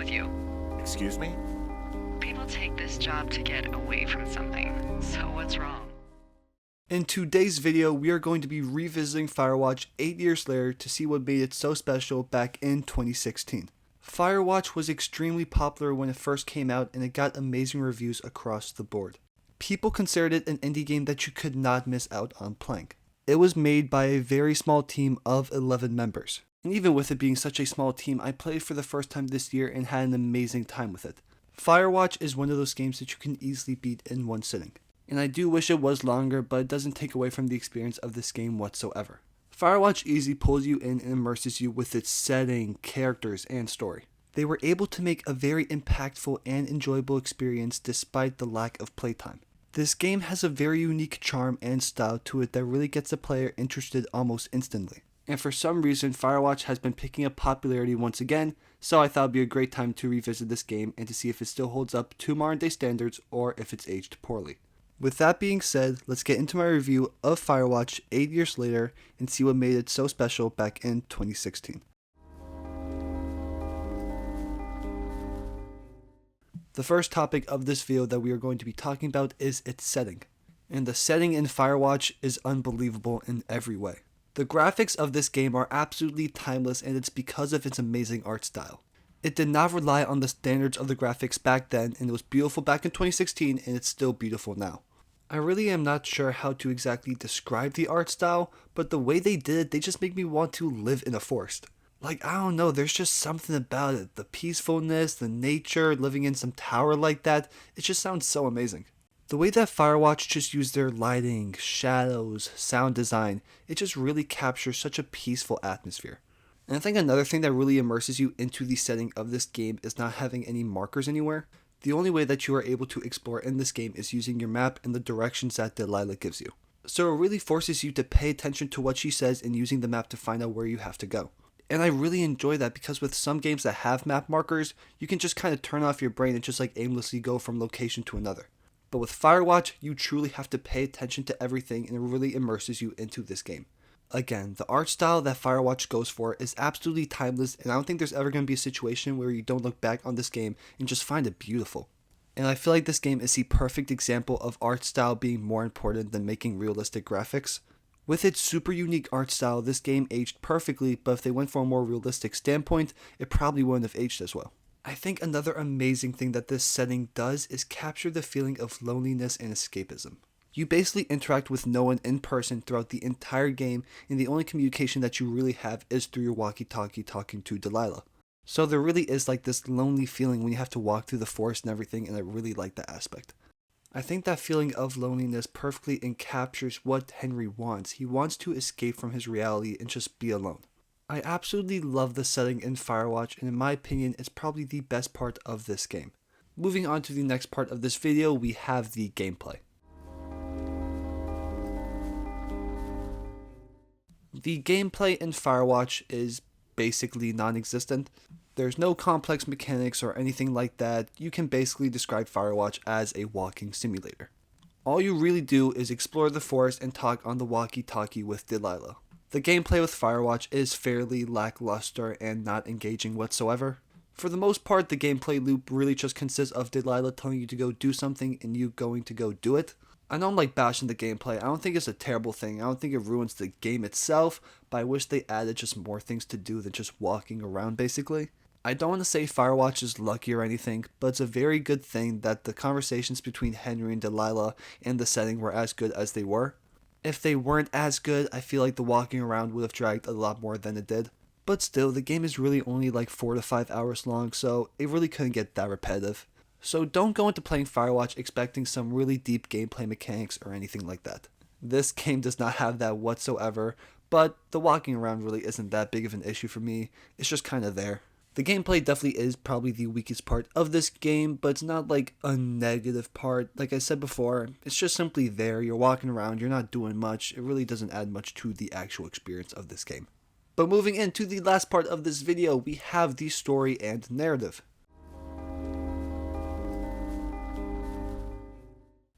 with you? Excuse me? People take this job to get away from something, so what's wrong? In today's video, we are going to be revisiting Firewatch 8 years later to see what made it so special back in 2016. Firewatch was extremely popular when it first came out and it got amazing reviews across the board. People considered it an indie game that you could not miss out on playing. It was made by a very small team of 11 members. And even with it being such a small team, I played for the first time this year and had an amazing time with it. Firewatch is one of those games that you can easily beat in one sitting. And I do wish it was longer, but it doesn't take away from the experience of this game whatsoever. Firewatch easily pulls you in and immerses you with its setting, characters, and story. They were able to make a very impactful and enjoyable experience despite the lack of playtime. This game has a very unique charm and style to it that really gets the player interested almost instantly. And for some reason, Firewatch has been picking up popularity once again, so I thought it would be a great time to revisit this game and to see if it still holds up to modern day standards or if it's aged poorly. With that being said, let's get into my review of Firewatch 8 years later and see what made it so special back in 2016. The first topic of this video that we are going to be talking about is its setting. And the setting in Firewatch is unbelievable in every way. The graphics of this game are absolutely timeless, and it's because of its amazing art style. It did not rely on the standards of the graphics back then, and it was beautiful back in 2016, and it's still beautiful now. I really am not sure how to exactly describe the art style, but the way they did it, they just make me want to live in a forest. Like, I don't know, there's just something about it. The peacefulness, the nature, living in some tower like that, it just sounds so amazing. The way that Firewatch just used their lighting, shadows, sound design, it just really captures such a peaceful atmosphere. And I think another thing that really immerses you into the setting of this game is not having any markers anywhere. The only way that you are able to explore in this game is using your map and the directions that Delilah gives you. So it really forces you to pay attention to what she says and using the map to find out where you have to go. And I really enjoy that because with some games that have map markers, you can just kind of turn off your brain and just like aimlessly go from location to another. But with Firewatch, you truly have to pay attention to everything and it really immerses you into this game. Again, the art style that Firewatch goes for is absolutely timeless, and I don't think there's ever going to be a situation where you don't look back on this game and just find it beautiful. And I feel like this game is the perfect example of art style being more important than making realistic graphics. With its super unique art style, this game aged perfectly, but if they went for a more realistic standpoint, it probably wouldn't have aged as well. I think another amazing thing that this setting does is capture the feeling of loneliness and escapism. You basically interact with no one in person throughout the entire game, and the only communication that you really have is through your walkie-talkie talking to Delilah. So there really is like this lonely feeling when you have to walk through the forest and everything, and I really like that aspect. I think that feeling of loneliness perfectly encaptures what Henry wants. He wants to escape from his reality and just be alone. I absolutely love the setting in Firewatch, and in my opinion, it's probably the best part of this game. Moving on to the next part of this video, we have the gameplay. The gameplay in Firewatch is basically non-existent. There's no complex mechanics or anything like that. You can basically describe Firewatch as a walking simulator. All you really do is explore the forest and talk on the walkie-talkie with Delilah. The gameplay with Firewatch is fairly lackluster and not engaging whatsoever. For the most part, the gameplay loop really just consists of Delilah telling you to go do something and you going to go do it. I know I'm like bashing the gameplay. I don't think it's a terrible thing. I don't think it ruins the game itself, but I wish they added just more things to do than just walking around basically. I don't want to say Firewatch is lucky or anything, but it's a very good thing that the conversations between Henry and Delilah and the setting were as good as they were. If they weren't as good, I feel like the walking around would have dragged a lot more than it did. But still, the game is really only like 4 to 5 hours long, so it really couldn't get that repetitive. So don't go into playing Firewatch expecting some really deep gameplay mechanics or anything like that. This game does not have that whatsoever, but the walking around really isn't that big of an issue for me. It's just kind of there. The gameplay definitely is probably the weakest part of this game, but it's not like a negative part. Like I said before, it's just simply there. You're walking around, you're not doing much. It really doesn't add much to the actual experience of this game. But moving into the last part of this video, we have the story and narrative.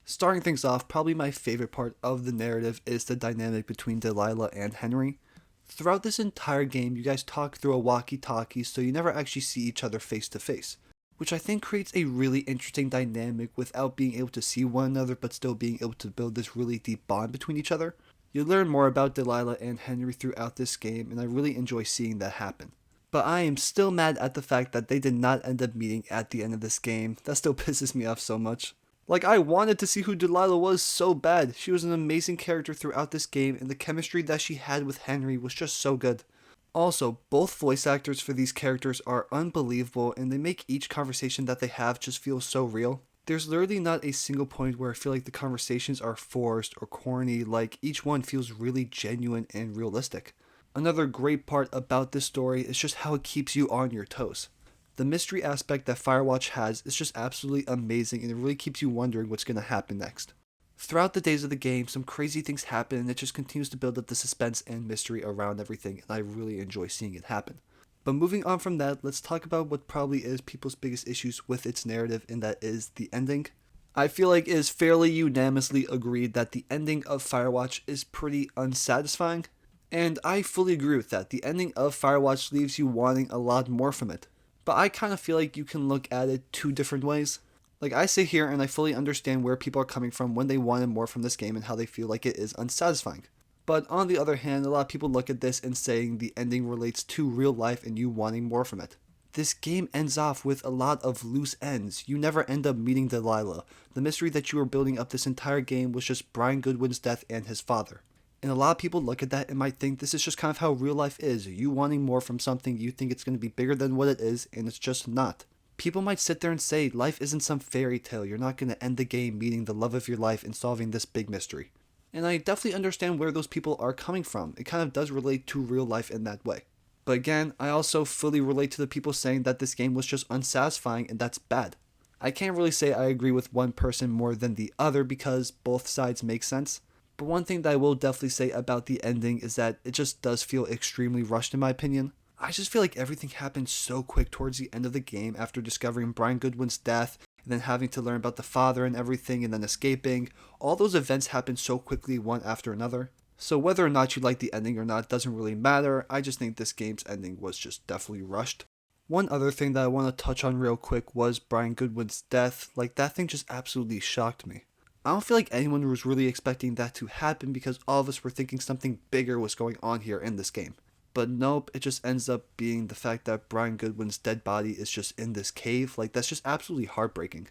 Starting things off, probably my favorite part of the narrative is the dynamic between Delilah and Henry. Throughout this entire game, you guys talk through a walkie-talkie, so you never actually see each other face to face, which I think creates a really interesting dynamic without being able to see one another but still being able to build this really deep bond between each other. You learn more about Delilah and Henry throughout this game, and I really enjoy seeing that happen. But I am still mad at the fact that they did not end up meeting at the end of this game. That still pisses me off so much. Like, I wanted to see who Delilah was so bad. She was an amazing character throughout this game, and the chemistry that she had with Henry was just so good. Also, both voice actors for these characters are unbelievable, and they make each conversation that they have just feel so real. There's literally not a single point where I feel like the conversations are forced or corny, like each one feels really genuine and realistic. Another great part about this story is just how it keeps you on your toes. The mystery aspect that Firewatch has is just absolutely amazing, and it really keeps you wondering what's going to happen next. Throughout the days of the game, some crazy things happen, and it just continues to build up the suspense and mystery around everything, and I really enjoy seeing it happen. But moving on from that, let's talk about what probably is people's biggest issues with its narrative, and that is the ending. I feel like it is fairly unanimously agreed that the ending of Firewatch is pretty unsatisfying, and I fully agree with that. The ending of Firewatch leaves you wanting a lot more from it. But I kind of feel like you can look at it two different ways. Like, I sit here and I fully understand where people are coming from when they wanted more from this game and how they feel like it is unsatisfying. But on the other hand, a lot of people look at this and saying the ending relates to real life and you wanting more from it. This game ends off with a lot of loose ends. You never end up meeting Delilah. The mystery that you were building up this entire game was just Brian Goodwin's death and his father. And a lot of people look at that and might think this is just kind of how real life is. You wanting more from something, you think it's going to be bigger than what it is, and it's just not. People might sit there and say, life isn't some fairy tale. You're not going to end the game meeting the love of your life and solving this big mystery. And I definitely understand where those people are coming from. It kind of does relate to real life in that way. But again, I also fully relate to the people saying that this game was just unsatisfying and that's bad. I can't really say I agree with one person more than the other because both sides make sense. But one thing that I will definitely say about the ending is that it just does feel extremely rushed in my opinion. I just feel like everything happened so quick towards the end of the game after discovering Brian Goodwin's death and then having to learn about the father and everything and then escaping. All those events happened so quickly one after another. So whether or not you like the ending or not doesn't really matter. I just think this game's ending was just definitely rushed. One other thing that I want to touch on real quick was Brian Goodwin's death. Like, that thing just absolutely shocked me. I don't feel like anyone was really expecting that to happen because all of us were thinking something bigger was going on here in this game. But nope, it just ends up being the fact that Brian Goodwin's dead body is just in this cave. Like, that's just absolutely heartbreaking.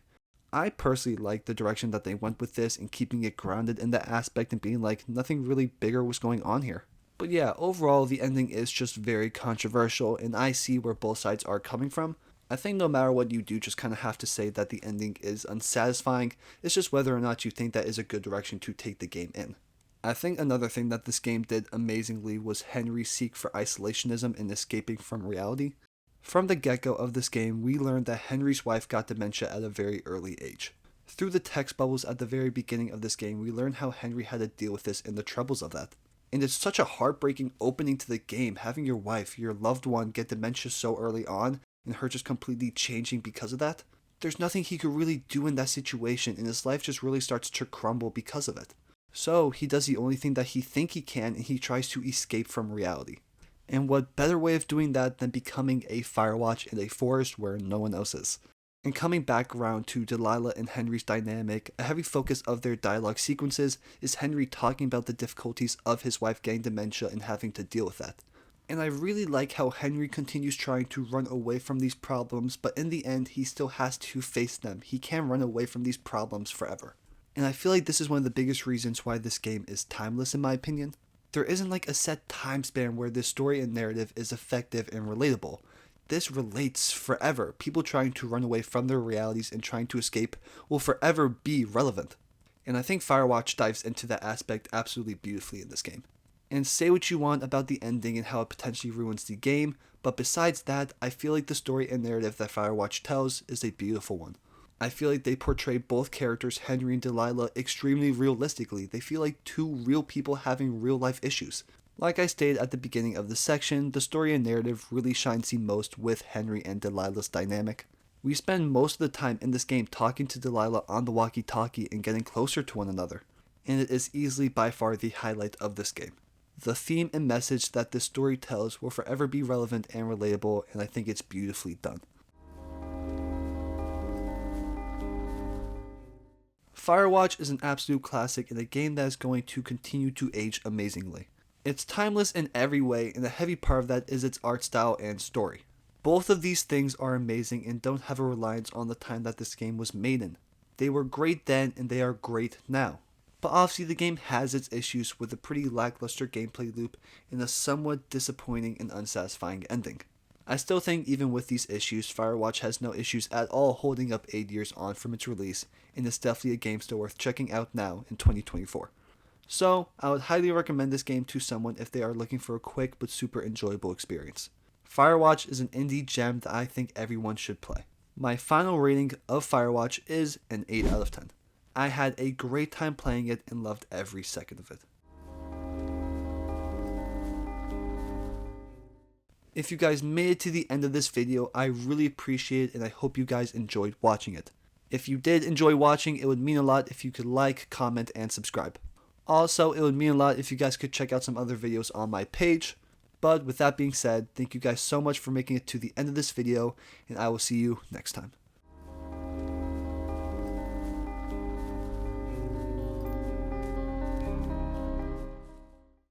I personally like the direction that they went with this and keeping it grounded in that aspect and being like nothing really bigger was going on here. But yeah, overall the ending is just very controversial and I see where both sides are coming from. I think no matter what you do, just kind of have to say that the ending is unsatisfying. It's just whether or not you think that is a good direction to take the game in. I think another thing that this game did amazingly was Henry's seek for isolationism and escaping from reality. From the get-go of this game, we learned that Henry's wife got dementia at a very early age. Through the text bubbles at the very beginning of this game, we learn how Henry had to deal with this and the troubles of that. And it's such a heartbreaking opening to the game, having your wife, your loved one, get dementia so early on, and her just completely changing because of that. There's nothing he could really do in that situation, and his life just really starts to crumble because of it. So he does the only thing that he thinks he can, and he tries to escape from reality. And what better way of doing that than becoming a Firewatch in a forest where no one else is? And coming back around to Delilah and Henry's dynamic, a heavy focus of their dialogue sequences is Henry talking about the difficulties of his wife getting dementia and having to deal with that. And I really like how Henry continues trying to run away from these problems, but in the end he still has to face them. He can't run away from these problems forever. And I feel like this is one of the biggest reasons why this game is timeless in my opinion. There isn't like a set time span where this story and narrative is effective and relatable. This relates forever. People trying to run away from their realities and trying to escape will forever be relevant. And I think Firewatch dives into that aspect absolutely beautifully in this game. And say what you want about the ending and how it potentially ruins the game, but besides that, I feel like the story and narrative that Firewatch tells is a beautiful one. I feel like they portray both characters, Henry and Delilah, extremely realistically. They feel like two real people having real life issues. Like I stated at the beginning of the section, the story and narrative really shines the most with Henry and Delilah's dynamic. We spend most of the time in this game talking to Delilah on the walkie-talkie and getting closer to one another. And it is easily by far the highlight of this game. The theme and message that this story tells will forever be relevant and relatable, and I think it's beautifully done. Firewatch is an absolute classic and a game that is going to continue to age amazingly. It's timeless in every way, and a heavy part of that is its art style and story. Both of these things are amazing and don't have a reliance on the time that this game was made in. They were great then and they are great now. But obviously the game has its issues with a pretty lackluster gameplay loop and a somewhat disappointing and unsatisfying ending. I still think even with these issues, Firewatch has no issues at all holding up 8 years on from its release, and is definitely a game still worth checking out now in 2024. So, I would highly recommend this game to someone if they are looking for a quick but super enjoyable experience. Firewatch is an indie gem that I think everyone should play. My final rating of Firewatch is an 8 out of 10. I had a great time playing it and loved every second of it. If you guys made it to the end of this video, I really appreciate it and I hope you guys enjoyed watching it. If you did enjoy watching, it would mean a lot if you could like, comment, and subscribe. Also, it would mean a lot if you guys could check out some other videos on my page. But with that being said, thank you guys so much for making it to the end of this video, and I will see you next time.